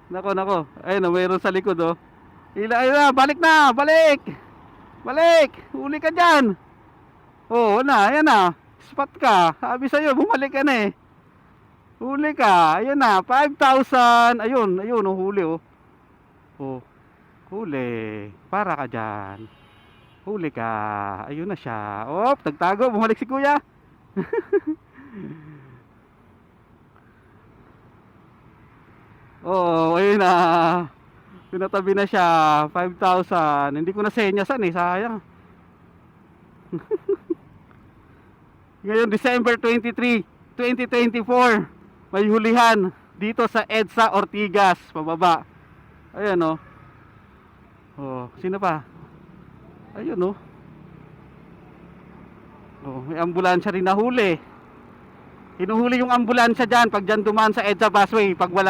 Nako, nako. Ayun na, mayroon sa likod oh. Ayun na, balik na, balik. Balik. Huli ka diyan. Oh, na, ayan na. Spot ka. Sabi sa'yo, bumalik ka na eh. Huli ka. Ayun na, 5,000. Ayun, ayun oh, huli oh. Oh, huli. Para ka diyan. Huli ka. Ayun na siya. Oh, nagtago, bumalik si kuya. Oh, ayun na. Pinatabi na siya, 5,000. Hindi ko na senyasan eh, sayang. Ngayon December 23, 2024, may hulihan dito sa EDSA Ortigas, pababa. Ayan oh. Oh, sino pa? Ayun oh. Oh, may ambulansya rin nahuli. Hinuhuli yung ambulansya diyan pag diyan dumaan sa EDSA busway pag wala